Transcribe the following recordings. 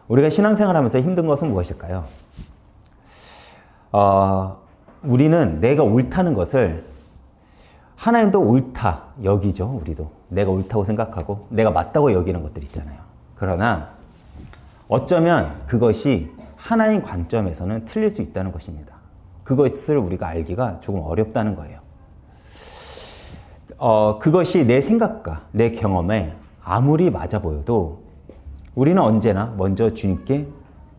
우리가 신앙생활 하면서 힘든 것은 무엇일까요? 우리는 내가 옳다는 것을 하나님도 옳다 여기죠. 우리도 내가 옳다고 생각하고 내가 맞다고 여기는 것들 있잖아요. 그러나 어쩌면 그것이 하나님 관점에서는 틀릴 수 있다는 것입니다. 그것을 우리가 알기가 조금 어렵다는 거예요. 그것이 내 생각과 내 경험에 아무리 맞아 보여도 우리는 언제나 먼저 주님께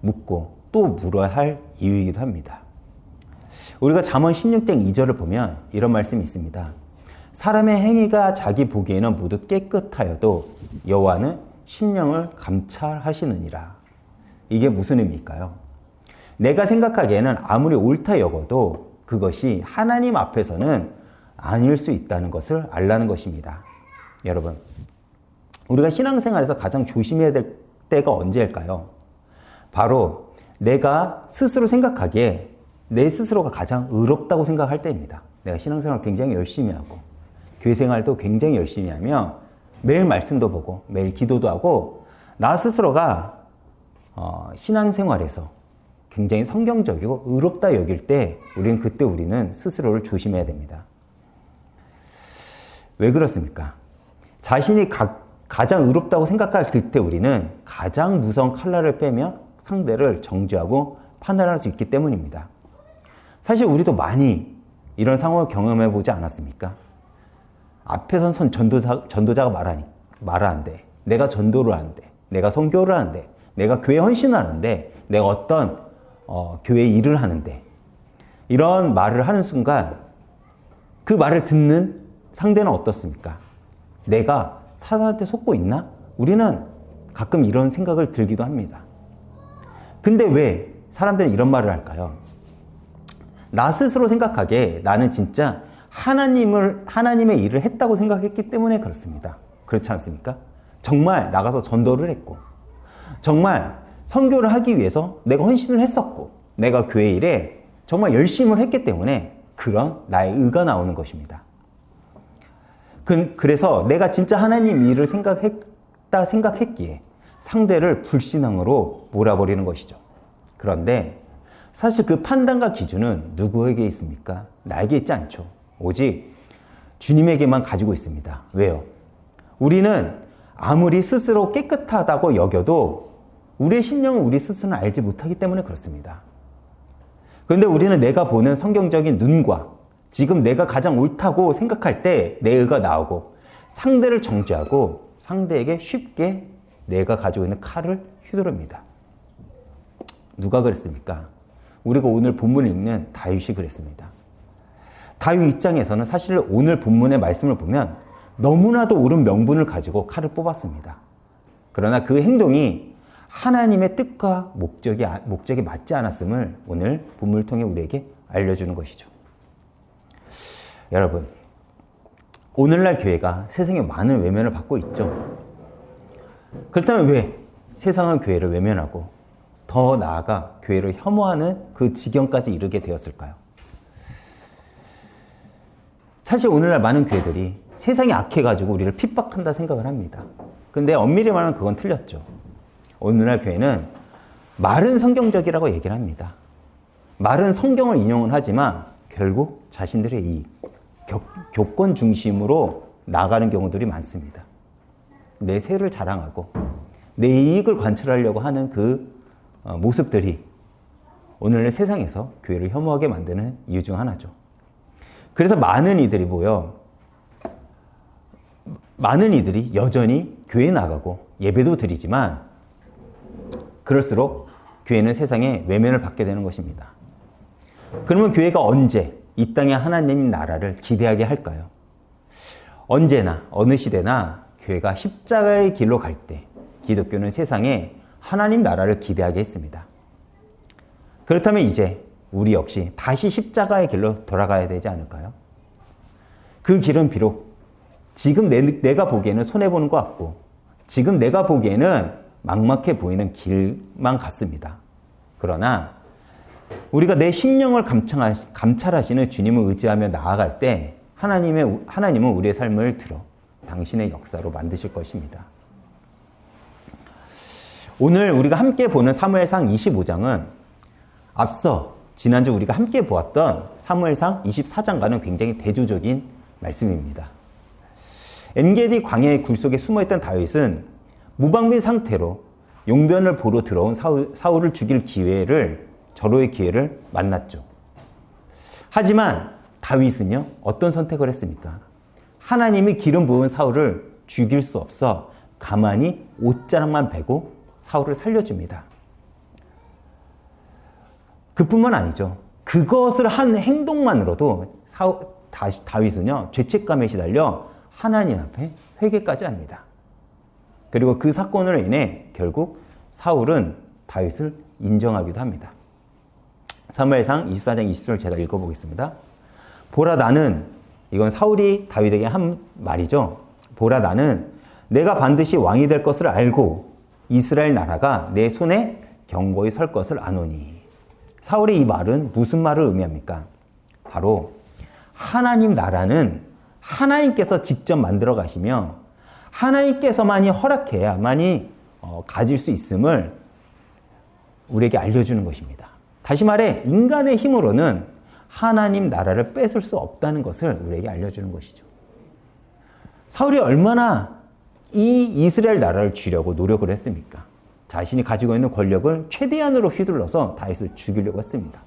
묻고 또 물어야 할 이유이기도 합니다. 우리가 잠언 16장 2절을 보면 이런 말씀이 있습니다. 사람의 행위가 자기 보기에는 모두 깨끗하여도 여호와는 심령을 감찰하시느니라. 이게 무슨 의미일까요? 내가 생각하기에는 아무리 옳다 여겨도 그것이 하나님 앞에서는 아닐 수 있다는 것을 알라는 것입니다. 여러분, 우리가 신앙생활에서 가장 조심해야 될 때가 언제일까요? 바로 내가 스스로 생각하기에 내 스스로가 가장 의롭다고 생각할 때입니다. 내가 신앙생활 굉장히 열심히 하고 교회생활도 굉장히 열심히 하며 매일 말씀도 보고 매일 기도도 하고 나 스스로가 신앙생활에서 굉장히 성경적이고 의롭다 여길 때 우리는 스스로를 조심해야 됩니다. 왜 그렇습니까? 자신이 가장 의롭다고 생각할 때 우리는 가장 무서운 칼날을 빼며 상대를 정죄하고 판단할 수 있기 때문입니다. 사실 우리도 많이 이런 상황을 경험해 보지 않았습니까? 앞에선 전도자가 말하는데, 내가 전도를 하는데, 내가 선교를 하는데, 내가 교회 헌신을 하는데, 내가 어떤 교회 일을 하는데, 이런 말을 하는 순간 그 말을 듣는 상대는 어떻습니까? 내가 사단한테 속고 있나? 우리는 가끔 이런 생각을 들기도 합니다. 근데 왜 사람들은 이런 말을 할까요? 나 스스로 생각하기에 나는 진짜 하나님의 일을 했다고 생각했기 때문에 그렇습니다. 그렇지 않습니까? 정말 나가서 전도를 했고, 정말 선교를 하기 위해서 내가 헌신을 했었고, 내가 교회 일에 정말 열심을 했기 때문에 그런 나의 의가 나오는 것입니다. 그래서 내가 진짜 하나님 일을 생각했기에 상대를 불신앙으로 몰아버리는 것이죠. 그런데 사실 그 판단과 기준은 누구에게 있습니까? 나에게 있지 않죠. 오직 주님에게만 가지고 있습니다. 왜요? 우리는 아무리 스스로 깨끗하다고 여겨도 우리의 심령은 우리 스스로는 알지 못하기 때문에 그렇습니다. 그런데 우리는 내가 보는 성경적인 눈과 지금 내가 가장 옳다고 생각할 때 내 의가 나오고 상대를 정죄하고 상대에게 쉽게 내가 가지고 있는 칼을 휘두릅니다. 누가 그랬습니까? 우리가 오늘 본문을 읽는 다윗이 그랬습니다. 다윗 입장에서는 사실 오늘 본문의 말씀을 보면 너무나도 옳은 명분을 가지고 칼을 뽑았습니다. 그러나 그 행동이 하나님의 뜻과 목적이 맞지 않았음을 오늘 본문을 통해 우리에게 알려주는 것이죠. 여러분, 오늘날 교회가 세상에 많은 외면을 받고 있죠. 그렇다면 왜 세상은 교회를 외면하고 더 나아가 교회를 혐오하는 그 지경까지 이르게 되었을까요? 사실 오늘날 많은 교회들이 세상이 악해가지고 우리를 핍박한다 생각을 합니다. 근데 엄밀히 말하면 그건 틀렸죠. 오늘날 교회는 말은 성경적이라고 얘기를 합니다. 말은 성경을 인용은 하지만 결국 자신들의 이익, 교권 중심으로 나가는 경우들이 많습니다. 내 세를 자랑하고 내 이익을 관철하려고 하는 그 모습들이 오늘날 세상에서 교회를 혐오하게 만드는 이유 중 하나죠. 그래서 많은 이들이 여전히 교회에 나가고 예배도 드리지만 그럴수록 교회는 세상에 외면을 받게 되는 것입니다. 그러면 교회가 언제 이 땅의 하나님 나라를 기대하게 할까요? 언제나 어느 시대나 교회가 십자가의 길로 갈 때 기독교는 세상에 하나님 나라를 기대하게 했습니다. 그렇다면 이제 우리 역시 다시 십자가의 길로 돌아가야 되지 않을까요? 그 길은 비록 지금 내가 보기에는 손해보는 것 같고 지금 내가 보기에는 막막해 보이는 길만 같습니다. 그러나 우리가 내 심령을 감찰하시는 주님을 의지하며 나아갈 때 하나님은 우리의 삶을 들어 당신의 역사로 만드실 것입니다. 오늘 우리가 함께 보는 사무엘상 25장은 앞서 지난주 우리가 함께 보았던 사무엘상 24장과는 굉장히 대조적인 말씀입니다. 엔게디 광야의 굴 속에 숨어있던 다윗은 무방비 상태로 용변을 보러 들어온 사울을 죽일 절호의 기회를 만났죠. 하지만 다윗은요, 어떤 선택을 했습니까? 하나님이 기름 부은 사울을 죽일 수 없어 가만히 옷자락만 베고 사울을 살려줍니다. 그뿐만 아니죠. 그것을 한 행동만으로도 다윗은요, 죄책감에 시달려 하나님 앞에 회개까지 합니다. 그리고 그 사건으로 인해 결국 사울은 다윗을 인정하기도 합니다. 사무엘상 24장 20절을 제가 읽어보겠습니다. 보라 나는, 이건 사울이 다윗에게 한 말이죠. 보라 나는 내가 반드시 왕이 될 것을 알고 이스라엘 나라가 내 손에 견고히 설 것을 아노니. 사울의 이 말은 무슨 말을 의미합니까? 바로 하나님 나라는 하나님께서 직접 만들어 가시며 하나님께서만이 허락해야만이 가질 수 있음을 우리에게 알려주는 것입니다. 다시 말해 인간의 힘으로는 하나님 나라를 뺏을 수 없다는 것을 우리에게 알려주는 것이죠. 사울이 얼마나 이 이스라엘 나라를 쥐려고 노력을 했습니까? 자신이 가지고 있는 권력을 최대한으로 휘둘러서 다윗을 죽이려고 했습니다.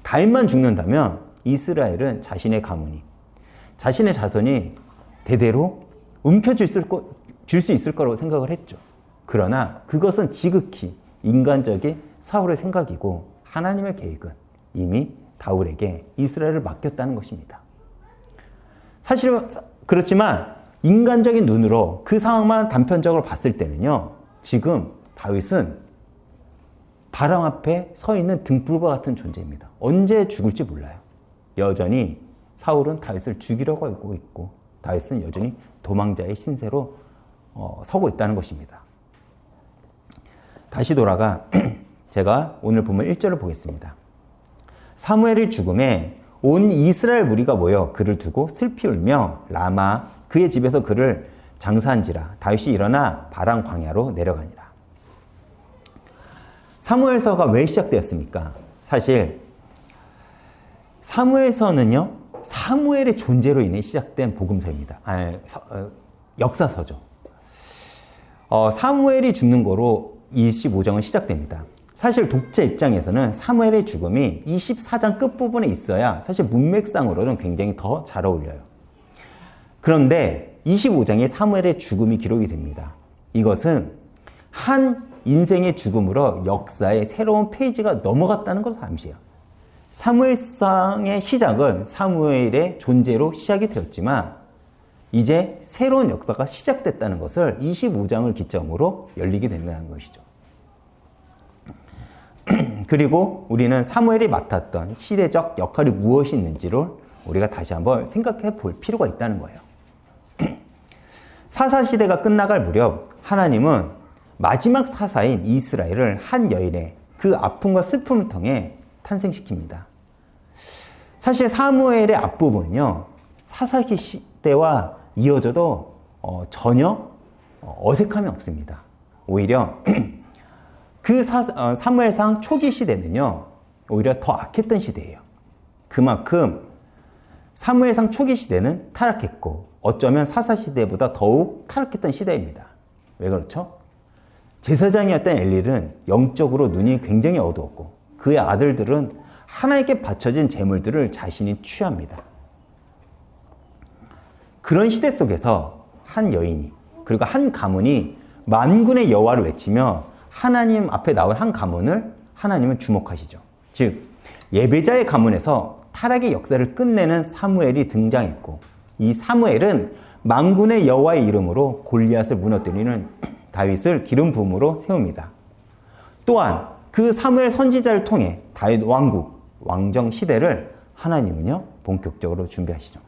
다윗만 죽는다면 이스라엘은 자신의 가문이, 자신의 자손이 대대로 움켜쥘 수 있을 거라고 생각을 했죠. 그러나 그것은 지극히 인간적인 사울의 생각이고 하나님의 계획은 이미 다윗에게 이스라엘을 맡겼다는 것입니다. 사실은 그렇지만 인간적인 눈으로 그 상황만 단편적으로 봤을 때는요, 지금 다윗은 바람 앞에 서 있는 등불과 같은 존재입니다. 언제 죽을지 몰라요. 여전히 사울은 다윗을 죽이려고 하고 있고 다윗은 여전히 도망자의 신세로 서고 있다는 것입니다. 다시 돌아가 제가 오늘 보면 1절을 보겠습니다. 사무엘의 죽음에 온 이스라엘 무리가 모여 그를 두고 슬피 울며 라마 그의 집에서 그를 장사한지라. 다윗이 일어나 바람 광야로 내려가니라. 사무엘서가 왜 시작되었습니까? 사실 사무엘서는요, 사무엘의 존재로 인해 시작된 복음서입니다. 역사서죠. 사무엘이 죽는 거로 25장은 시작됩니다. 사실 독자 입장에서는 사무엘의 죽음이 24장 끝부분에 있어야 사실 문맥상으로는 굉장히 더 잘 어울려요. 그런데 25장에 사무엘의 죽음이 기록이 됩니다. 이것은 한 인생의 죽음으로 역사의 새로운 페이지가 넘어갔다는 것을 암시해요. 사무엘상의 시작은 사무엘의 존재로 시작이 되었지만 이제 새로운 역사가 시작됐다는 것을 25장을 기점으로 열리게 된다는 것이죠. 그리고 우리는 사무엘이 맡았던 시대적 역할이 무엇이 있는지를 우리가 다시 한번 생각해 볼 필요가 있다는 거예요. 사사시대가 끝나갈 무렵 하나님은 마지막 사사인 이스라엘을 한 여인의 그 아픔과 슬픔을 통해 탄생시킵니다. 사실 사무엘의 앞부분은요, 사사기 시대와 이어져도 전혀 어색함이 없습니다. 오히려 그 사무엘상 초기 시대는요, 오히려 더 악했던 시대예요. 그만큼 사무엘상 초기 시대는 타락했고 어쩌면 사사시대보다 더욱 타락했던 시대입니다. 왜 그렇죠? 제사장이었던 엘리는 영적으로 눈이 굉장히 어두웠고 그의 아들들은 하나님께 바쳐진 제물들을 자신이 취합니다. 그런 시대 속에서 한 여인이, 그리고 한 가문이 만군의 여호와를 외치며 하나님 앞에 나올 한 가문을 하나님은 주목하시죠. 즉 예배자의 가문에서 타락의 역사를 끝내는 사무엘이 등장했고 이 사무엘은 만군의 여호와의 이름으로 골리앗을 무너뜨리는 다윗을 기름 부음으로 세웁니다. 또한 그 사무엘 선지자를 통해 다윗 왕국, 왕정 시대를 하나님은요 본격적으로 준비하시죠.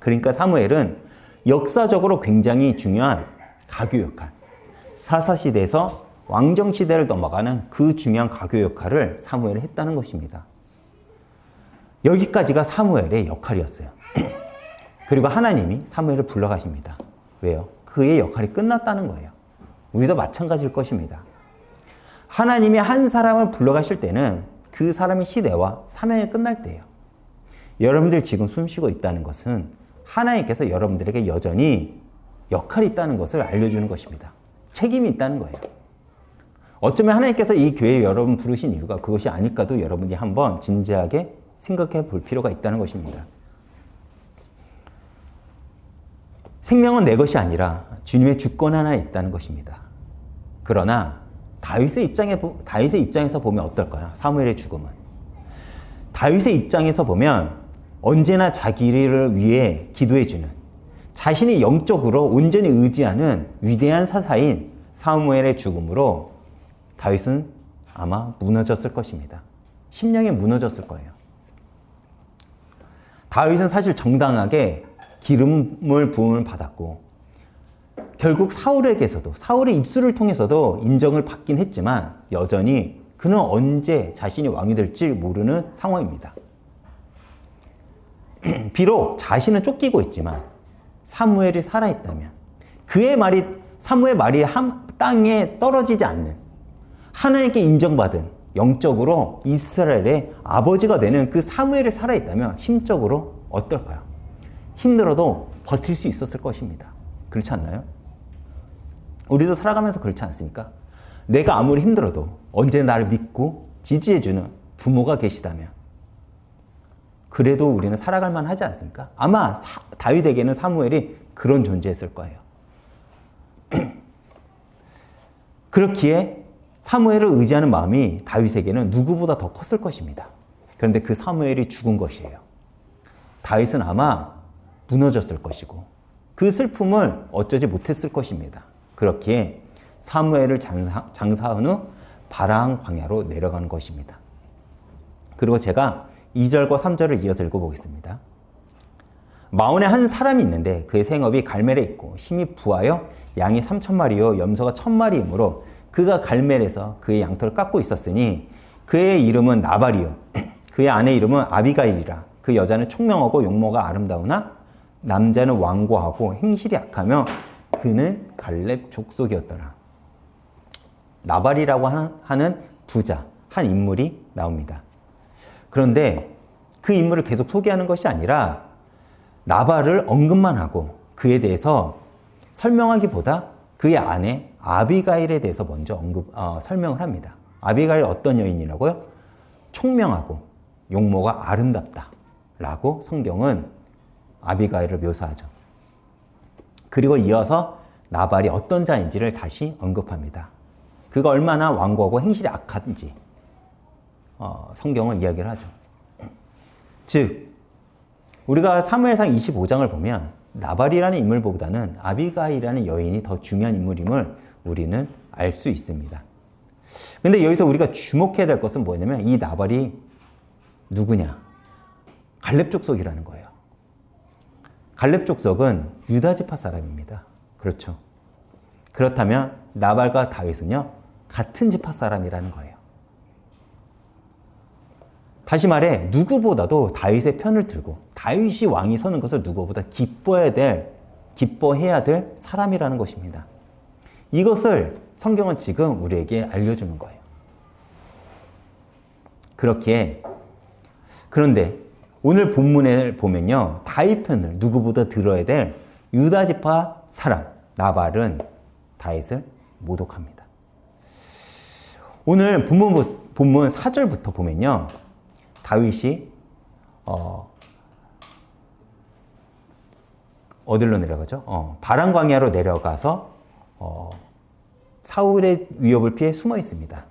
그러니까 사무엘은 역사적으로 굉장히 중요한 가교 역할, 사사시대에서 왕정시대를 넘어가는 그 중요한 가교 역할을 사무엘이 했다는 것입니다. 여기까지가 사무엘의 역할이었어요. 그리고 하나님이 사무엘을 불러가십니다. 왜요? 그의 역할이 끝났다는 거예요. 우리도 마찬가지일 것입니다. 하나님이 한 사람을 불러가실 때는 그 사람의 시대와 사명이 끝날 때예요. 여러분들 지금 숨쉬고 있다는 것은 하나님께서 여러분들에게 여전히 역할이 있다는 것을 알려주는 것입니다. 책임이 있다는 거예요. 어쩌면 하나님께서 이 교회에 여러분 부르신 이유가 그것이 아닐까도 여러분이 한번 진지하게 생각해 볼 필요가 있다는 것입니다. 생명은 내 것이 아니라 주님의 주권 하나에 있다는 것입니다. 그러나 다윗의 입장에서 보면 어떨까요? 사무엘의 죽음은. 다윗의 입장에서 보면 언제나 자기를 위해 기도해주는, 자신이 영적으로 온전히 의지하는 위대한 사사인 사무엘의 죽음으로 다윗은 아마 무너졌을 것입니다. 심령이 무너졌을 거예요. 다윗은 사실 정당하게 기름을 부음을 받았고 결국 사울의 입술을 통해서도 인정을 받긴 했지만 여전히 그는 언제 자신이 왕이 될지 모르는 상황입니다. 비록 자신은 쫓기고 있지만 사무엘이 살아있다면 사무의 말이 땅에 떨어지지 않는 하나님께 인정받은 영적으로 이스라엘의 아버지가 되는 그 사무엘이 살아있다면 심적으로 어떨까요? 힘들어도 버틸 수 있었을 것입니다. 그렇지 않나요? 우리도 살아가면서 그렇지 않습니까? 내가 아무리 힘들어도 언제나 나를 믿고 지지해주는 부모가 계시다면 그래도 우리는 살아갈 만하지 않습니까? 아마 다윗에게는 사무엘이 그런 존재였을 거예요. 그렇기에 사무엘을 의지하는 마음이 다윗에게는 누구보다 더 컸을 것입니다. 그런데 그 사무엘이 죽은 것이에요. 다윗은 아마 무너졌을 것이고 그 슬픔을 어쩌지 못했을 것입니다. 그렇기에 사무엘을 장사한 후 바랑 광야로 내려간 것입니다. 그리고 제가 2절과 3절을 이어서 읽어보겠습니다. 마온에 한 사람이 있는데 그의 생업이 갈멜에 있고 힘이 부하여 양이 3,000마리요 염소가 1,000마리이므로 그가 갈멜에서 그의 양털을 깎고 있었으니 그의 이름은 나발이요 그의 아내 이름은 아비가일이라. 그 여자는 총명하고 용모가 아름다우나 남자는 완고하고 행실이 약하며 그는 갈렙 족속이었더라. 나발이라고 하는 부자, 한 인물이 나옵니다. 그런데 그 인물을 계속 소개하는 것이 아니라 나발을 언급만 하고 그에 대해서 설명하기보다 그의 아내 아비가일에 대해서 먼저 설명을 합니다. 아비가일이 어떤 여인이라고요? 총명하고 용모가 아름답다 라고 성경은 아비가일을 묘사하죠. 그리고 이어서 나발이 어떤 자인지를 다시 언급합니다. 그가 얼마나 완고하고 행실이 악한지 성경은 이야기를 하죠. 즉 우리가 사무엘상 25장을 보면 나발이라는 인물보다는 아비가일이라는 여인이 더 중요한 인물임을 우리는 알 수 있습니다. 근데 여기서 우리가 주목해야 될 것은 뭐냐면 이 나발이 누구냐? 갈렙 족속이라는 거예요. 갈렙 족속은 유다 지파 사람입니다. 그렇죠. 그렇다면 나발과 다윗은요 같은 지파 사람이라는 거예요. 다시 말해 누구보다도 다윗의 편을 들고 다윗이 왕이 서는 것을 누구보다 기뻐해야 될 사람이라는 것입니다. 이것을 성경은 지금 우리에게 알려주는 거예요. 그런데 오늘 본문을 보면요 다윗 편을 누구보다 들어야 될 유다 지파 사람 나발은 다윗을 모독합니다. 오늘 본문 4절부터 보면요 다윗이 어디로 내려가죠? 바람 광야로 내려가서 사울의 위협을 피해 숨어 있습니다.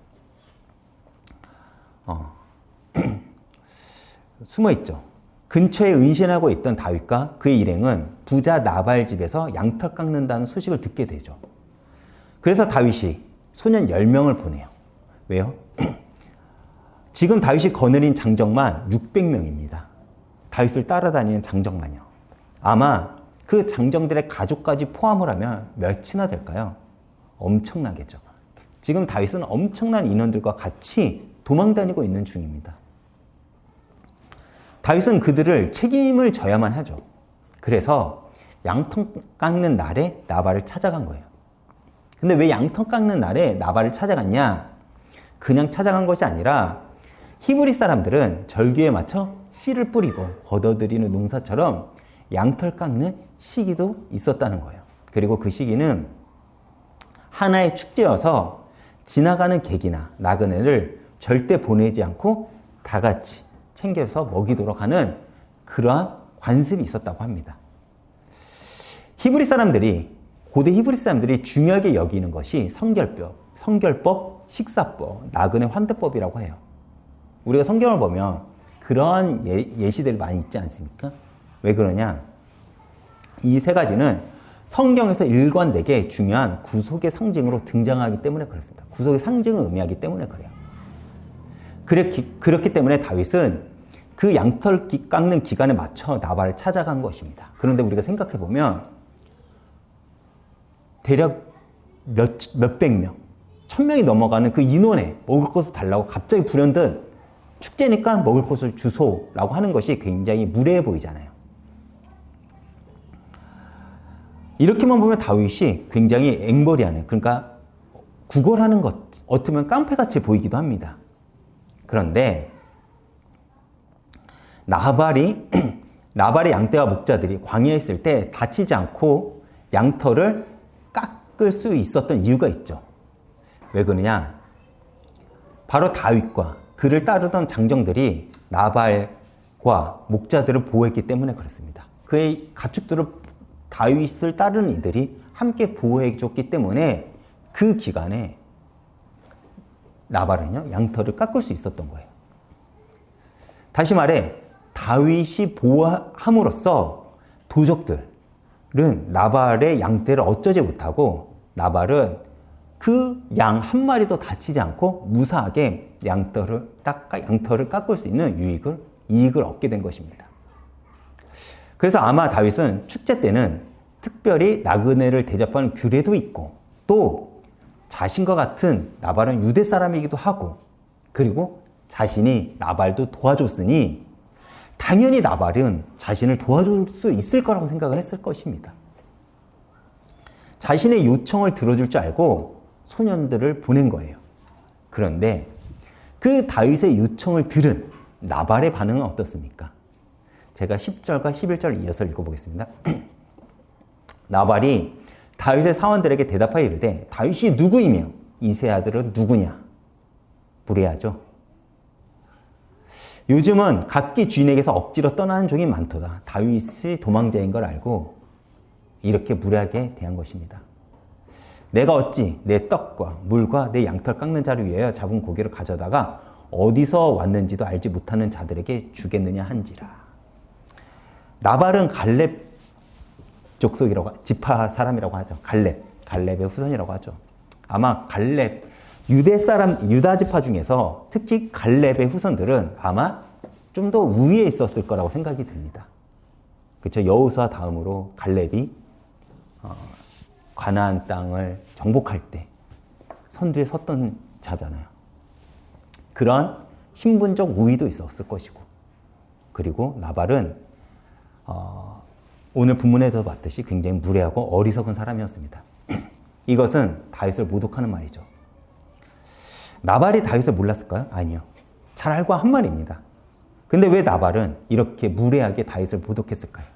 숨어 있죠. 근처에 은신하고 있던 다윗과 그의 일행은 부자 나발 집에서 양털 깎는다는 소식을 듣게 되죠. 그래서 다윗이 소년 10명을 보내요. 왜요? 지금 다윗이 거느린 장정만 600명입니다. 다윗을 따라다니는 장정만요. 아마 그 장정들의 가족까지 포함을 하면 몇이나 될까요? 엄청나겠죠. 지금 다윗은 엄청난 인원들과 같이 도망다니고 있는 중입니다. 다윗은 그들을 책임을 져야만 하죠. 그래서 양털 깎는 날에 나발을 찾아간 거예요. 근데 왜 양털 깎는 날에 나발을 찾아갔냐? 그냥 찾아간 것이 아니라 히브리 사람들은 절기에 맞춰 씨를 뿌리고 걷어들이는 농사처럼 양털 깎는 시기도 있었다는 거예요. 그리고 그 시기는 하나의 축제여서 지나가는 객이나 나그네를 절대 보내지 않고 다 같이 챙겨서 먹이도록 하는 그러한 관습이 있었다고 합니다. 고대 히브리 사람들이 중요하게 여기는 것이 성결법, 식사법, 나그네 환대법이라고 해요. 우리가 성경을 보면 그런 예시들이 많이 있지 않습니까? 왜 그러냐? 이 세 가지는 성경에서 일관되게 중요한 구속의 상징으로 등장하기 때문에 그렇습니다. 구속의 상징을 의미하기 때문에 그래요. 그렇기 때문에 다윗은 그 양털 깎는 기간에 맞춰 나발을 찾아간 것입니다. 그런데 우리가 생각해 보면 대략 몇백 명, 1000명이 넘어가는 그 인원에 먹을 것을 달라고 갑자기 불현듯 축제니까 먹을 것을 주소라고 하는 것이 굉장히 무례해 보이잖아요. 이렇게만 보면 다윗이 굉장히 앵벌이하는, 그러니까 구걸하는 것, 어떻게 보면 깡패같이 보이기도 합니다. 그런데 나발의 양떼와 목자들이 광야에 있을 때 다치지 않고 양털을 깎을 수 있었던 이유가 있죠. 왜 그러냐? 바로 다윗과 그를 따르던 장정들이 나발과 목자들을 보호했기 때문에 그렇습니다. 그의 가축들을 다윗을 따르는 이들이 함께 보호해줬기 때문에 그 기간에 나발은요, 양털을 깎을 수 있었던 거예요. 다시 말해 다윗이 보호함으로써 도적들은 나발의 양떼를 어쩌지 못하고 나발은 그 양 한 마리도 다치지 않고 무사하게 양털을 깎을 수 있는 이익을 얻게 된 것입니다. 그래서 아마 다윗은 축제 때는 특별히 나그네를 대접하는 규례도 있고, 또 자신과 같은 나발은 유대 사람이기도 하고, 그리고 자신이 나발도 도와줬으니 당연히 나발은 자신을 도와줄 수 있을 거라고 생각을 했을 것입니다. 자신의 요청을 들어줄 줄 알고 소년들을 보낸 거예요. 그런데 그 다윗의 요청을 들은 나발의 반응은 어떻습니까? 제가 10절과 11절을 이어서 읽어보겠습니다. 나발이 다윗의 사원들에게 대답하여 이르되 다윗이 누구이며 이세 아들은 누구냐? 무례하죠. 요즘은 각기 주인에게서 억지로 떠나는 종이 많도다. 다윗이 도망자인 걸 알고 이렇게 무례하게 대한 것입니다. 내가 어찌 내 떡과 물과 내 양털 깎는 자를 위하여 잡은 고기를 가져다가 어디서 왔는지도 알지 못하는 자들에게 주겠느냐 한지라. 나발은 갈렙 족속이라고, 지파 사람이라고 하죠. 갈렙의 후손이라고 하죠. 아마 유다 지파 중에서 특히 갈렙의 후손들은 아마 좀 더 우위에 있었을 거라고 생각이 듭니다. 그렇죠. 여호수아 다음으로 갈렙이 가나안 땅을 정복할 때 선두에 섰던 자잖아요. 그런 신분적 우위도 있었을 것이고, 그리고 나발은 오늘 본문에도 봤듯이 굉장히 무례하고 어리석은 사람이었습니다. 이것은 다윗을 모독하는 말이죠. 나발이 다윗을 몰랐을까요? 아니요. 잘 알고 한 말입니다. 근데 왜 나발은 이렇게 무례하게 다윗을 모독했을까요?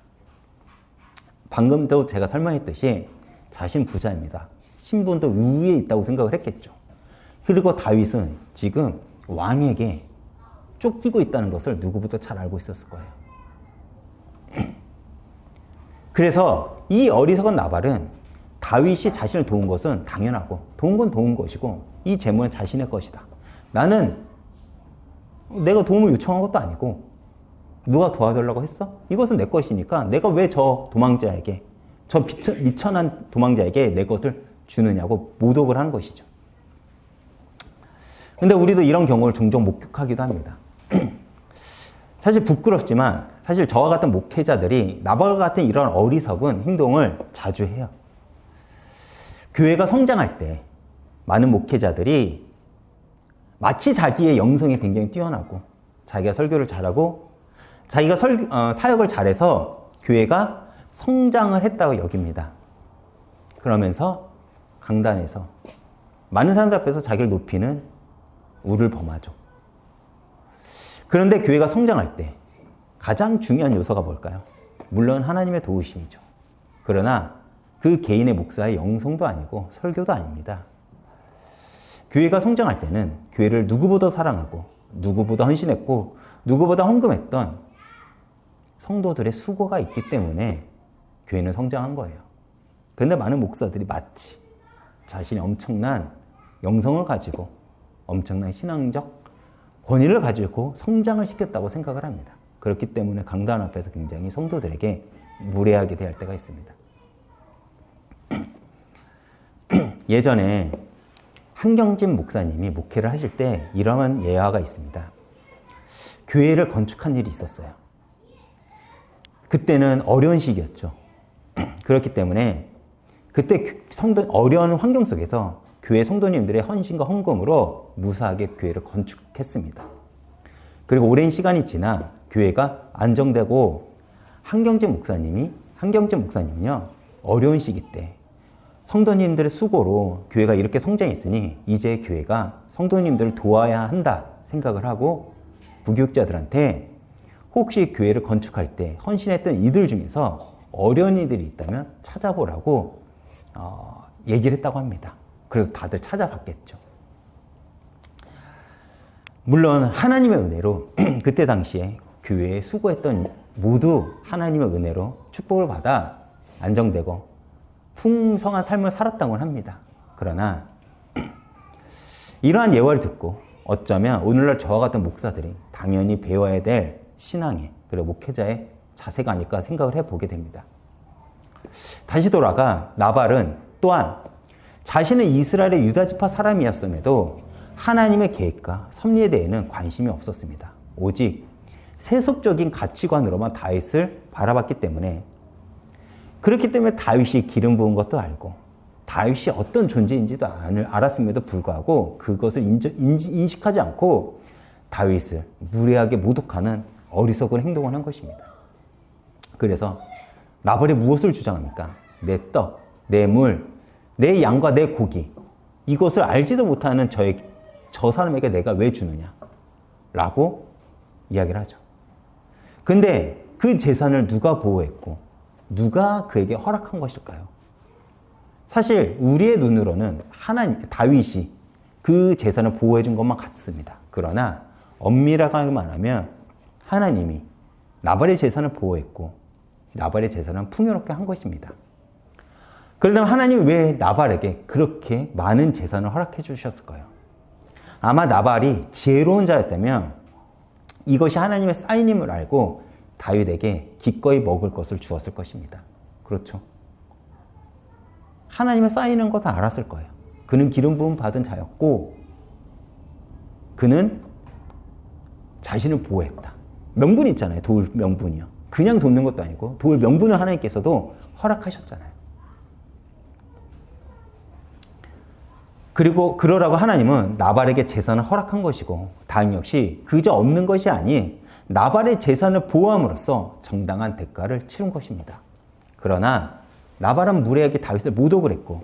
방금도 제가 설명했듯이 자신 부자입니다. 신분도 위에 있다고 생각을 했겠죠. 그리고 다윗은 지금 왕에게 쫓기고 있다는 것을 누구보다 잘 알고 있었을 거예요. 그래서 이 어리석은 나발은 다윗이 자신을 도운 것은 당연하고, 도운 건 도운 것이고, 이 재물은 자신의 것이다. 나는 내가 도움을 요청한 것도 아니고 누가 도와달라고 했어? 이것은 내 것이니까 내가 왜 저 도망자에게, 저 미천한 도망자에게 내 것을 주느냐고 모독을 한 것이죠. 근데 우리도 이런 경우를 종종 목격하기도 합니다. 사실 부끄럽지만 사실 저와 같은 목회자들이 나발 같은 이런 어리석은 행동을 자주 해요. 교회가 성장할 때 많은 목회자들이 마치 자기의 영성이 굉장히 뛰어나고 자기가 설교를 잘하고 자기가 사역을 잘해서 교회가 성장을 했다고 여깁니다. 그러면서 강단에서 많은 사람들 앞에서 자기를 높이는 우를 범하죠. 그런데 교회가 성장할 때 가장 중요한 요소가 뭘까요? 물론 하나님의 도우심이죠. 그러나 그 개인의 목사의 영성도 아니고 설교도 아닙니다. 교회가 성장할 때는 교회를 누구보다 사랑하고 누구보다 헌신했고 누구보다 헌금했던 성도들의 수고가 있기 때문에 교회는 성장한 거예요. 그런데 많은 목사들이 마치 자신이 엄청난 영성을 가지고 엄청난 신앙적 권위를 가지고 성장을 시켰다고 생각을 합니다. 그렇기 때문에 강단 앞에서 굉장히 성도들에게 무례하게 대할 때가 있습니다. 예전에 한경진 목사님이 목회를 하실 때 이러한 예화가 있습니다. 교회를 건축한 일이 있었어요. 그때는 어려운 시기였죠. 그렇기 때문에 그때 어려운 환경 속에서 교회 성도님들의 헌신과 헌금으로 무사하게 교회를 건축했습니다. 그리고 오랜 시간이 지나 교회가 안정되고 한경진 목사님은요, 어려운 시기 때 성도님들의 수고로 교회가 이렇게 성장했으니 이제 교회가 성도님들을 도와야 한다 생각을 하고 부교육자들한테 혹시 교회를 건축할 때 헌신했던 이들 중에서 어려운 이들이 있다면 찾아보라고 얘기를 했다고 합니다. 그래서 다들 찾아봤겠죠. 물론 하나님의 은혜로 그때 당시에 교회에 수고했던 모두 하나님의 은혜로 축복을 받아 안정되고 풍성한 삶을 살았다고 합니다. 그러나 이러한 예화를 듣고 어쩌면 오늘날 저와 같은 목사들이 당연히 배워야 될 신앙의 그리고 목회자의 자세가 아닐까 생각을 해보게 됩니다. 다시 돌아가 나발은 또한 자신은 이스라엘의 유다지파 사람이었음에도 하나님의 계획과 섭리에 대해는 관심이 없었습니다. 오직 세속적인 가치관으로만 다윗을 바라봤기 때문에 그렇기 때문에 다윗이 기름 부은 것도 알고 다윗이 어떤 존재인지도 알았음에도 불구하고 그것을 인식하지 않고 다윗을 무례하게 모독하는 어리석은 행동을 한 것입니다. 그래서 나발이 무엇을 주장합니까? 내 떡, 내 물, 내 양과 내 고기 이것을 알지도 못하는 저 사람에게 내가 왜 주느냐 라고 이야기를 하죠. 근데 그 재산을 누가 보호했고 누가 그에게 허락한 것일까요? 사실 우리의 눈으로는 다윗이 그 재산을 보호해 준 것만 같습니다. 그러나 엄밀하게 말하면 하나님이 나발의 재산을 보호했고 나발의 재산은 풍요롭게 한 것입니다. 그렇다면 하나님이 왜 나발에게 그렇게 많은 재산을 허락해 주셨을까요? 아마 나발이 지혜로운 자였다면 이것이 하나님의 사인임을 알고 다윗에게 기꺼이 먹을 것을 주었을 것입니다. 그렇죠? 하나님의 사인인 것을 알았을 거예요. 그는 기름 부음 받은 자였고 그는 자신을 보호했다. 명분 있잖아요. 도울 명분이요. 그냥 돕는 것도 아니고 도울 명분을 하나님께서도 허락하셨잖아요. 그리고 그러라고 하나님은 나발에게 재산을 허락한 것이고 다윗 역시 그저 없는 것이 아닌 나발의 재산을 보호함으로써 정당한 대가를 치른 것입니다. 그러나 나발은 무례하게 다윗을 모독을 했고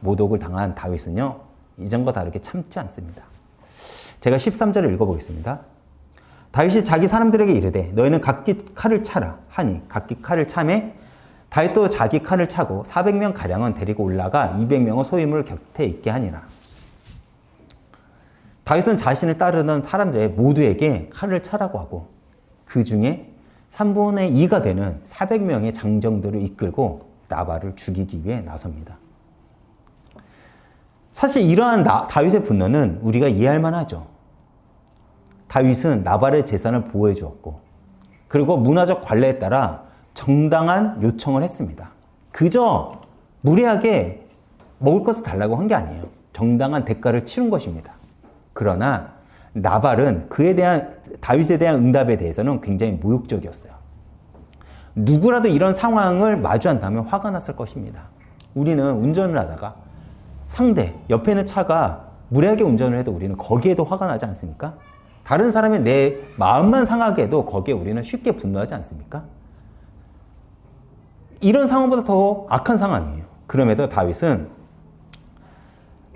모독을 당한 다윗은요 이전과 다르게 참지 않습니다. 제가 13절을 읽어보겠습니다. 다윗이 자기 사람들에게 이르되 너희는 각기 칼을 차라 하니 각기 칼을 차매 다윗도 자기 칼을 차고 400명 가량은 데리고 올라가 200명의 소유물을 곁에 있게 하니라. 다윗은 자신을 따르는 사람들의 모두에게 칼을 차라고 하고 그 중에 3분의 2가 되는 400명의 장정들을 이끌고 나발을 죽이기 위해 나섭니다. 사실 이러한 다윗의 분노는 우리가 이해할 만하죠. 다윗은 나발의 재산을 보호해 주었고 그리고 문화적 관례에 따라 정당한 요청을 했습니다. 그저 무례하게 먹을 것을 달라고 한 게 아니에요. 정당한 대가를 치른 것입니다. 그러나 나발은 다윗에 대한 응답에 대해서는 굉장히 모욕적이었어요. 누구라도 이런 상황을 마주한다면 화가 났을 것입니다. 우리는 운전을 하다가 옆에 있는 차가 무례하게 운전을 해도 우리는 거기에도 화가 나지 않습니까? 다른 사람의 내 마음만 상하게 해도 거기에 우리는 쉽게 분노하지 않습니까? 이런 상황보다 더 악한 상황이에요. 그럼에도 다윗은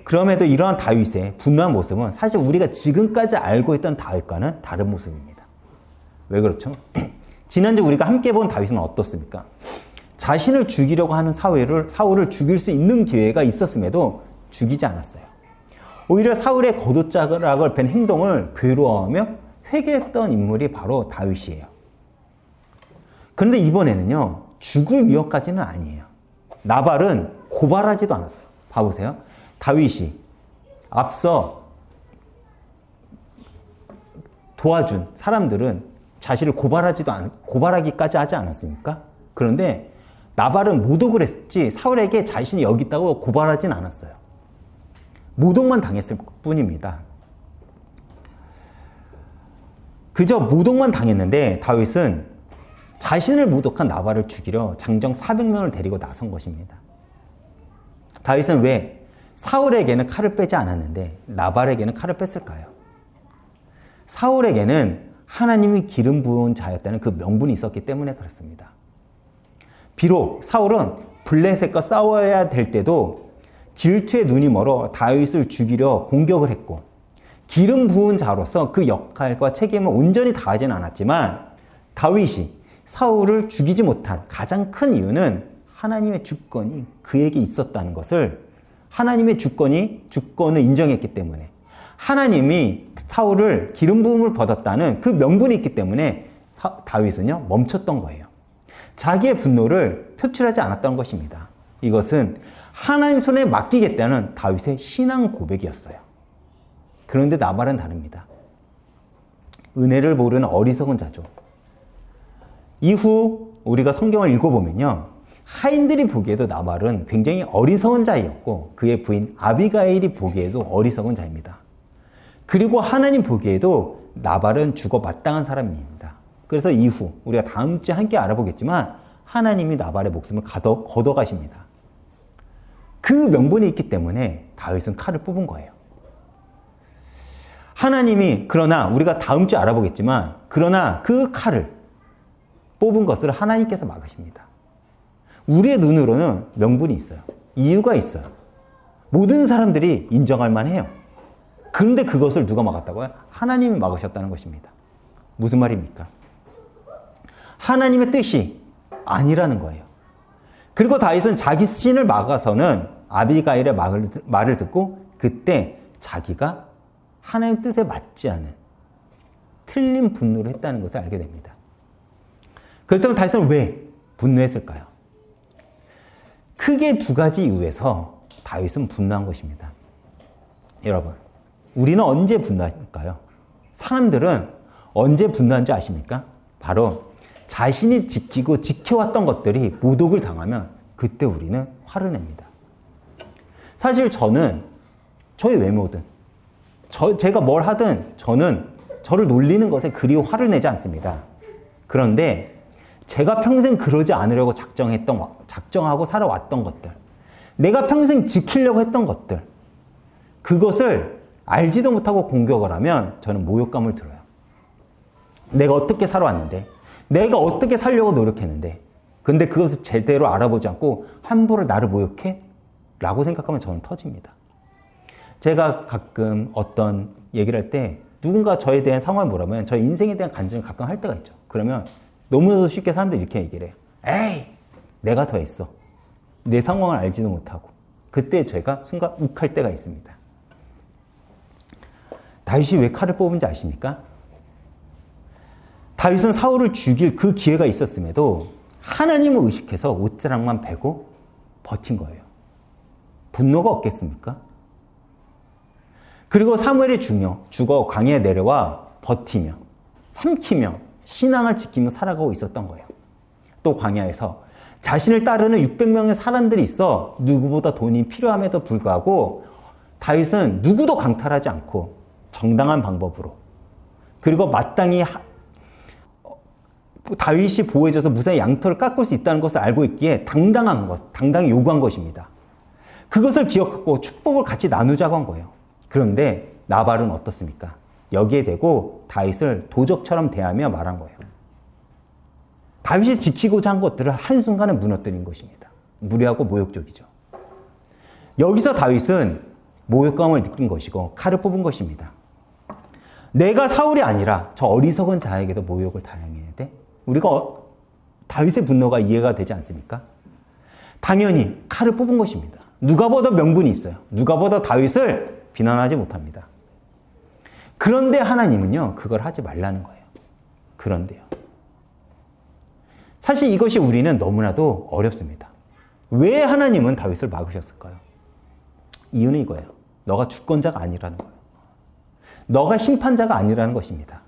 그럼에도 이러한 다윗의 분노한 모습은 사실 우리가 지금까지 알고 있던 다윗과는 다른 모습입니다. 왜 그렇죠? 지난주 우리가 함께 본 다윗은 어떻습니까? 자신을 죽이려고 하는 사울을 죽일 수 있는 기회가 있었음에도 죽이지 않았어요. 오히려 사울의 겉옷자락을 뺀 행동을 괴로워하며 회개했던 인물이 바로 다윗이에요. 그런데 이번에는요, 죽을 위협까지는 아니에요. 나발은 고발하지도 않았어요. 봐보세요. 다윗이 앞서 도와준 사람들은 자신을 고발하기까지 하지 않았습니까? 그런데 나발은 모독을 했지 사울에게 자신이 여기 있다고 고발하진 않았어요. 모독만 당했을 뿐입니다. 그저 모독만 당했는데 다윗은 자신을 모독한 나발을 죽이려 장정 400명을 데리고 나선 것입니다. 다윗은 왜 사울에게는 칼을 빼지 않았는데 나발에게는 칼을 뺐을까요? 사울에게는 하나님이 기름 부은 자였다는 그 명분이 있었기 때문에 그렇습니다. 비록 사울은 블레셋과 싸워야 될 때도 질투에 눈이 멀어 다윗을 죽이려 공격을 했고 기름 부은 자로서 그 역할과 책임을 온전히 다하지는 않았지만 다윗이 사울을 죽이지 못한 가장 큰 이유는 하나님의 주권이 그에게 있었다는 것을 하나님의 주권을 인정했기 때문에 하나님이 사울을 기름 부음을 받았다는 그 명분이 있기 때문에 다윗은요 멈췄던 거예요. 자기의 분노를 표출하지 않았던 것입니다. 이것은 하나님 손에 맡기겠다는 다윗의 신앙 고백이었어요. 그런데 나발은 다릅니다. 은혜를 모르는 어리석은 자죠. 이후 우리가 성경을 읽어보면요. 하인들이 보기에도 나발은 굉장히 어리석은 자였고 그의 부인 아비가일이 보기에도 어리석은 자입니다. 그리고 하나님 보기에도 나발은 죽어 마땅한 사람입니다. 그래서 이후 우리가 다음 주에 함께 알아보겠지만 하나님이 나발의 목숨을 걷어가십니다. 그 명분이 있기 때문에 다윗은 칼을 뽑은 거예요. 하나님이 그러나 우리가 다음 주에 알아보겠지만 그러나 그 칼을 뽑은 것을 하나님께서 막으십니다. 우리의 눈으로는 명분이 있어요. 이유가 있어요. 모든 사람들이 인정할 만해요. 그런데 그것을 누가 막았다고요? 하나님이 막으셨다는 것입니다. 무슨 말입니까? 하나님의 뜻이 아니라는 거예요. 그리고 다윗은 자기 신을 막아서는 아비가일의 말을 듣고 그때 자기가 하나님의 뜻에 맞지 않은 틀린 분노를 했다는 것을 알게 됩니다. 그렇다면 다윗은 왜 분노했을까요? 크게 두 가지 이유에서 다윗은 분노한 것입니다. 여러분, 우리는 언제 분노할까요? 사람들은 언제 분노한 줄 아십니까? 바로 자신이 지키고 지켜왔던 것들이 모독을 당하면 그때 우리는 화를 냅니다. 사실 저는 저의 외모든 제가 뭘 하든 저는 저를 놀리는 것에 그리 화를 내지 않습니다. 그런데 제가 평생 그러지 않으려고 작정하고 살아왔던 것들, 내가 평생 지키려고 했던 것들, 그것을 알지도 못하고 공격을 하면 저는 모욕감을 들어요. 내가 어떻게 살아왔는데, 내가 어떻게 살려고 노력했는데, 근데 그것을 제대로 알아보지 않고 함부로 나를 모욕해? 라고 생각하면 저는 터집니다. 제가 가끔 어떤 얘기를 할 때 누군가 저에 대한 상황을 물으면 저의 인생에 대한 간증을 가끔 할 때가 있죠. 그러면 너무나도 쉽게 사람들이 이렇게 얘기를 해요. 에이, 내가 더 했어. 내 상황을 알지도 못하고. 그때 제가 순간 욱할 때가 있습니다. 다윗이 왜 칼을 뽑은지 아십니까? 다윗은 사울을 죽일 그 기회가 있었음에도 하나님을 의식해서 옷자락만 베고 버틴 거예요. 분노가 없겠습니까? 그리고 사무엘이 죽어 광야에 내려와 버티며 삼키며 신앙을 지키며 살아가고 있었던 거예요. 또 광야에서 자신을 따르는 600명의 사람들이 있어 누구보다 돈이 필요함에도 불구하고 다윗은 누구도 강탈하지 않고 정당한 방법으로 그리고 마땅히 다윗이 보호해줘서 무사히 양털을 깎을 수 있다는 것을 알고 있기에 당당히 요구한 것입니다. 그것을 기억하고 축복을 같이 나누자고 한 거예요. 그런데 나발은 어떻습니까? 여기에 대고 다윗을 도적처럼 대하며 말한 거예요. 다윗이 지키고자 한 것들을 한순간에 무너뜨린 것입니다. 무례하고 모욕적이죠. 여기서 다윗은 모욕감을 느낀 것이고 칼을 뽑은 것입니다. 내가 사울이 아니라 저 어리석은 자에게도 모욕을 당해야 돼? 우리가 다윗의 분노가 이해가 되지 않습니까? 당연히 칼을 뽑은 것입니다. 누가 보다 명분이 있어요. 누가 보다 다윗을 비난하지 못합니다. 그런데 하나님은요, 그걸 하지 말라는 거예요. 그런데요. 사실 이것이 우리는 너무나도 어렵습니다. 왜 하나님은 다윗을 막으셨을까요? 이유는 이거예요. 너가 주권자가 아니라는 거예요. 너가 심판자가 아니라는 것입니다.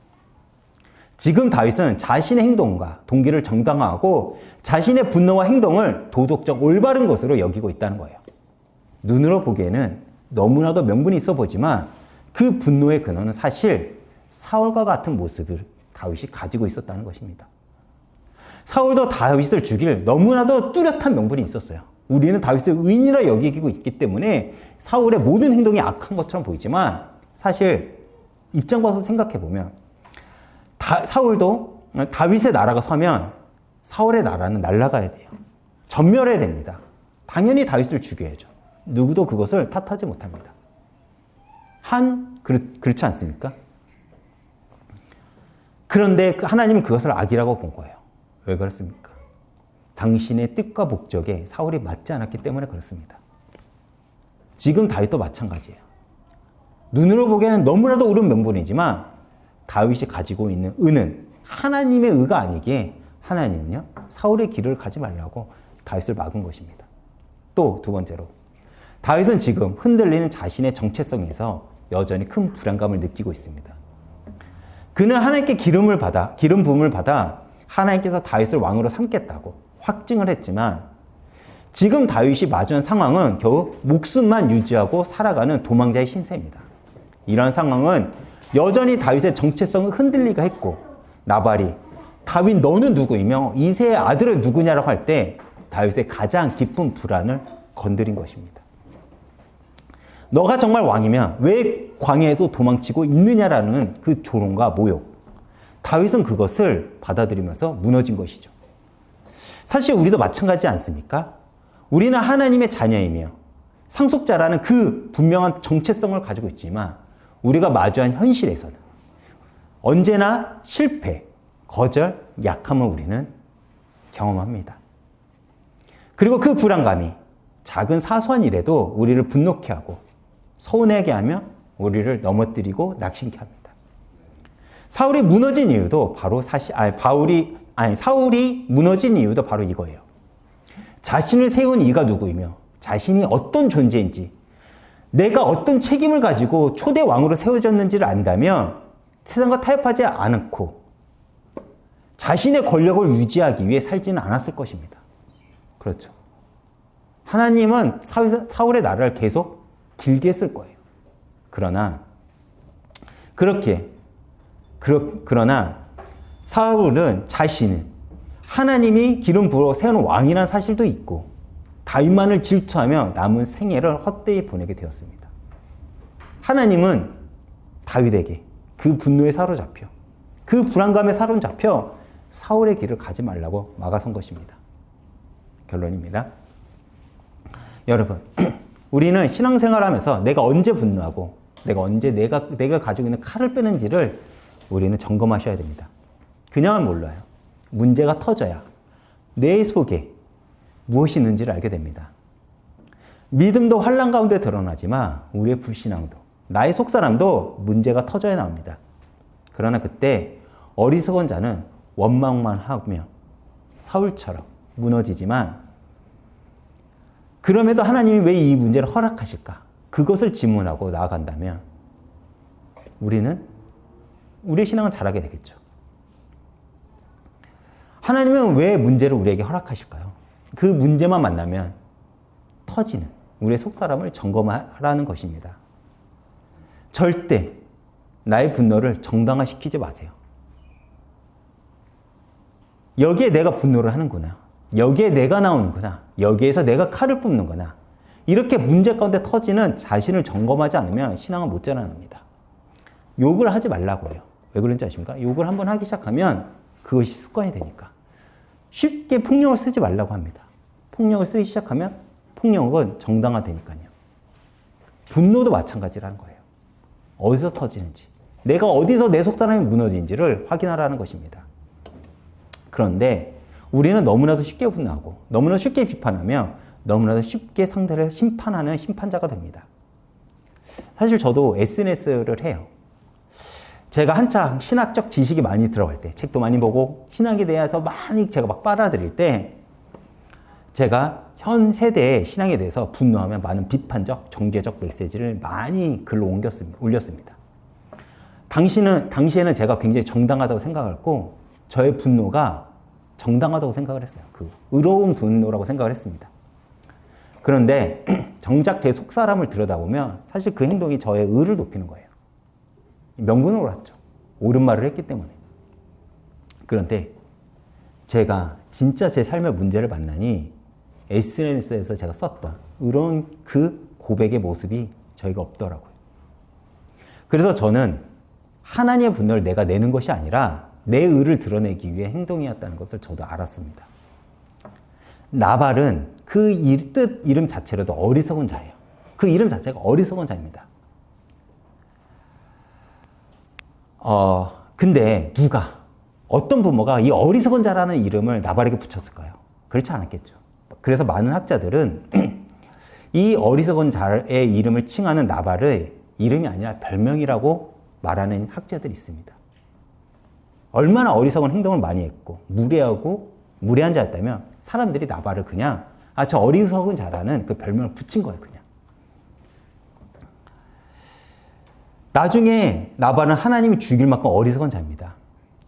지금 다윗은 자신의 행동과 동기를 정당화하고 자신의 분노와 행동을 도덕적 올바른 것으로 여기고 있다는 거예요. 눈으로 보기에는 너무나도 명분이 있어 보지만 그 분노의 근원은 사실 사울과 같은 모습을 다윗이 가지고 있었다는 것입니다. 사울도 다윗을 죽일 너무나도 뚜렷한 명분이 있었어요. 우리는 다윗을 의인이라 여기고 있기 때문에 사울의 모든 행동이 악한 것처럼 보이지만 사실 입장 봐서 생각해보면 사울도 다윗의 나라가 서면 사울의 나라는 날아가야 돼요. 전멸해야 됩니다. 당연히 다윗을 죽여야죠. 누구도 그것을 탓하지 못합니다. 그렇지 않습니까? 그런데 하나님은 그것을 악이라고 본 거예요. 왜 그렇습니까? 당신의 뜻과 목적에 사울이 맞지 않았기 때문에 그렇습니다. 지금 다윗도 마찬가지예요. 눈으로 보기에는 너무나도 옳은 명분이지만 다윗이 가지고 있는 의는 하나님의 의가 아니기에 하나님은요, 사울의 길을 가지 말라고 다윗을 막은 것입니다. 또 두 번째로, 다윗은 지금 흔들리는 자신의 정체성에서 여전히 큰 불안감을 느끼고 있습니다. 그는 하나님께 기름 부음을 받아 하나님께서 다윗을 왕으로 삼겠다고 확증을 했지만 지금 다윗이 마주한 상황은 겨우 목숨만 유지하고 살아가는 도망자의 신세입니다. 이러한 상황은 여전히 다윗의 정체성을 흔들리게 했고 나발이 다윗 너는 누구이며 이새의 아들은 누구냐라고 할 때 다윗의 가장 깊은 불안을 건드린 것입니다. 너가 정말 왕이면 왜 광야에서 도망치고 있느냐라는 그 조롱과 모욕. 다윗은 그것을 받아들이면서 무너진 것이죠. 사실 우리도 마찬가지지 않습니까? 우리는 하나님의 자녀이며 상속자라는 그 분명한 정체성을 가지고 있지만 우리가 마주한 현실에서는 언제나 실패, 거절, 약함을 우리는 경험합니다. 그리고 그 불안감이 작은 사소한 일에도 우리를 분노케 하고 서운하게 하며 우리를 넘어뜨리고 낙심케 합니다. 사울이 무너진 이유도 바로 사울이 무너진 이유도 바로 이거예요. 자신을 세운 이가 누구이며 자신이 어떤 존재인지 내가 어떤 책임을 가지고 초대 왕으로 세워졌는지를 안다면 세상과 타협하지 않고 자신의 권력을 유지하기 위해 살지는 않았을 것입니다. 그렇죠. 하나님은 사울의 나라를 계속 길게 쓸 거예요. 그러나 사울은 자신은 하나님이 기름 부어 세운 왕이라는 사실도 있고 다윗만을 질투하며 남은 생애를 헛되이 보내게 되었습니다. 하나님은 다윗에게 그 분노에 사로잡혀 그 불안감에 사로잡혀 사울의 길을 가지 말라고 막아선 것입니다. 결론입니다. 여러분, 우리는 신앙생활하면서 내가 언제 분노하고 내가 언제 내가 가지고 있는 칼을 빼는지를 우리는 점검하셔야 됩니다. 그냥은 몰라요. 문제가 터져야 내 속에 무엇이 있는지를 알게 됩니다. 믿음도 환난 가운데 드러나지만 우리의 불신앙도 나의 속사람도 문제가 터져야 나옵니다. 그러나 그때 어리석은 자는 원망만 하며 사울처럼 무너지지만 그럼에도 하나님이 왜 이 문제를 허락하실까? 그것을 질문하고 나아간다면 우리는 우리의 신앙은 잘하게 되겠죠. 하나님은 왜 문제를 우리에게 허락하실까요? 그 문제만 만나면 터지는 우리의 속사람을 점검하라는 것입니다. 절대 나의 분노를 정당화시키지 마세요. 여기에 내가 분노를 하는구나. 여기에 내가 나오는구나. 여기에서 내가 칼을 뽑는구나. 이렇게 문제 가운데 터지는 자신을 점검하지 않으면 신앙은 못 자라납니다. 욕을 하지 말라고 해요. 왜 그런지 아십니까? 욕을 한번 하기 시작하면 그것이 습관이 되니까. 쉽게 폭력을 쓰지 말라고 합니다. 폭력을 쓰기 시작하면 폭력은 정당화되니까요. 분노도 마찬가지라는 거예요. 어디서 터지는지. 내가 어디서 내 속사람이 무너진지를 확인하라는 것입니다. 그런데 우리는 너무나도 쉽게 분노하고 너무나도 쉽게 비판하며 너무나도 쉽게 상대를 심판하는 심판자가 됩니다. 사실 저도 SNS를 해요. 제가 한창 신학적 지식이 많이 들어갈 때, 책도 많이 보고 신학에 대해서 많이 제가 막 빨아들일 때 제가 현 세대의 신앙에 대해서 분노하며 많은 비판적, 정죄적 메시지를 많이 글로 올렸습니다. 당시에는 제가 굉장히 정당하다고 생각했고 저의 분노가 정당하다고 생각을 했어요. 그 의로운 분노라고 생각을 했습니다. 그런데 정작 제 속사람을 들여다보면 사실 그 행동이 저의 의를 높이는 거예요. 명분으로 옳았죠. 옳은 말을 했기 때문에. 그런데 제가 진짜 제 삶의 문제를 만나니 SNS에서 제가 썼던 의로운 그 고백의 모습이 저희가 없더라고요. 그래서 저는 하나님의 분노를 내가 내는 것이 아니라 내 의를 드러내기 위해 행동이었다는 것을 저도 알았습니다. 나발은 그 뜻 이름 자체로도 어리석은 자예요. 그 이름 자체가 어리석은 자입니다. 근데 어떤 부모가 이 어리석은 자라는 이름을 나발에게 붙였을까요? 그렇지 않았겠죠. 그래서 많은 학자들은 이 어리석은 자의 이름을 칭하는 나발의 이름이 아니라 별명이라고 말하는 학자들이 있습니다. 얼마나 어리석은 행동을 많이 했고 무례한 자였다면 사람들이 나발을 그냥 저 어리석은 자라는 그 별명을 붙인 거예요. 그냥. 나중에 나발은 하나님이 죽일 만큼 어리석은 자입니다.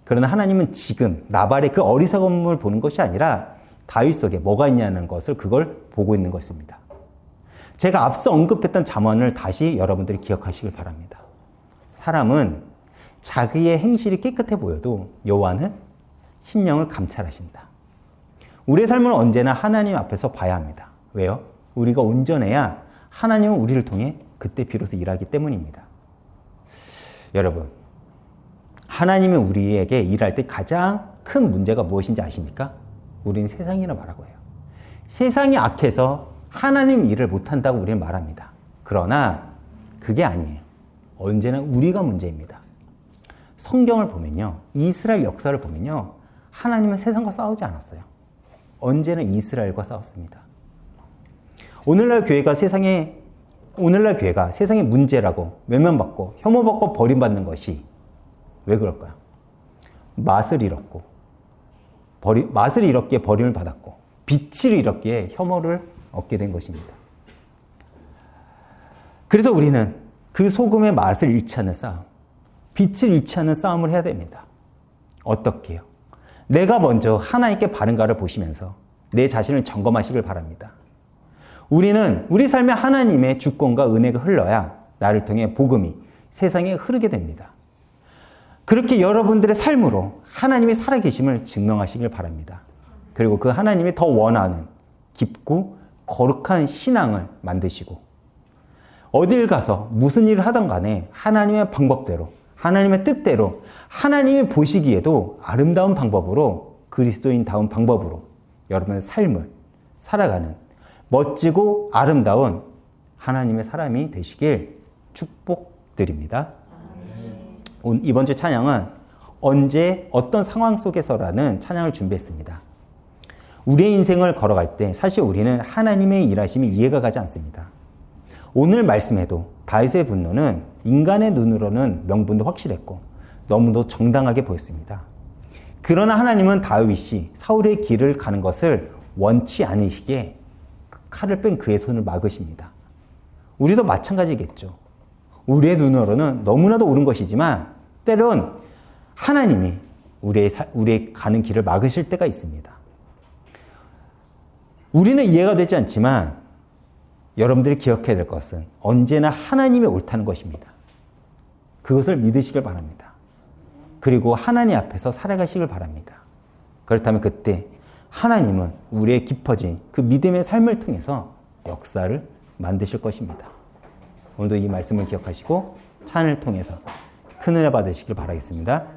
그러나 하나님은 지금 나발의 그 어리석음을 보는 것이 아니라 다윗 속에 뭐가 있냐는 것을 그걸 보고 있는 것입니다. 제가 앞서 언급했던 잠언을 다시 여러분들이 기억하시길 바랍니다. 사람은 자기의 행실이 깨끗해 보여도 여호와는 심령을 감찰하신다. 우리의 삶은 언제나 하나님 앞에서 봐야 합니다. 왜요? 우리가 온전해야 하나님은 우리를 통해 그때 비로소 일하기 때문입니다. 여러분, 하나님이 우리에게 일할 때 가장 큰 문제가 무엇인지 아십니까? 우리는 세상이라 말하고 해요. 세상이 악해서 하나님 일을 못한다고 우리는 말합니다. 그러나 그게 아니에요. 언제나 우리가 문제입니다. 성경을 보면요. 이스라엘 역사를 보면요. 하나님은 세상과 싸우지 않았어요. 언제나 이스라엘과 싸웠습니다. 오늘날 교회가 세상의 문제라고 외면받고 혐오받고 버림받는 것이 왜 그럴까요? 맛을 잃었기에 버림을 받았고 빛을 잃었기에 혐오를 얻게 된 것입니다. 그래서 우리는 그 소금의 맛을 잃지 않는 싸움, 빛을 잃지 않는 싸움을 해야 됩니다. 어떻게 해요? 내가 먼저 하나님께 바른가를 보시면서 내 자신을 점검하시길 바랍니다. 우리는 우리 삶에 하나님의 주권과 은혜가 흘러야 나를 통해 복음이 세상에 흐르게 됩니다. 그렇게 여러분들의 삶으로 하나님이 살아계심을 증명하시길 바랍니다. 그리고 그 하나님이 더 원하는 깊고 거룩한 신앙을 만드시고 어딜 가서 무슨 일을 하든 간에 하나님의 방법대로 하나님의 뜻대로 하나님이 보시기에도 아름다운 방법으로 그리스도인다운 방법으로 여러분의 삶을 살아가는 멋지고 아름다운 하나님의 사람이 되시길 축복드립니다. 이번 주 찬양은 언제 어떤 상황 속에서라는 찬양을 준비했습니다. 우리의 인생을 걸어갈 때 사실 우리는 하나님의 일하심이 이해가 가지 않습니다. 오늘 말씀에도 다윗의 분노는 인간의 눈으로는 명분도 확실했고 너무도 정당하게 보였습니다. 그러나 하나님은 다윗이 사울의 길을 가는 것을 원치 않으시기에 칼을 뺀 그의 손을 막으십니다. 우리도 마찬가지겠죠. 우리의 눈으로는 너무나도 옳은 것이지만 때론 하나님이 우리의 가는 길을 막으실 때가 있습니다. 우리는 이해가 되지 않지만 여러분들이 기억해야 될 것은 언제나 하나님이 옳다는 것입니다. 그것을 믿으시길 바랍니다. 그리고 하나님 앞에서 살아가시길 바랍니다. 그렇다면 그때 하나님은 우리의 깊어진 그 믿음의 삶을 통해서 역사를 만드실 것입니다. 오늘도 이 말씀을 기억하시고 찬을 통해서 큰 은혜 받으시길 바라겠습니다.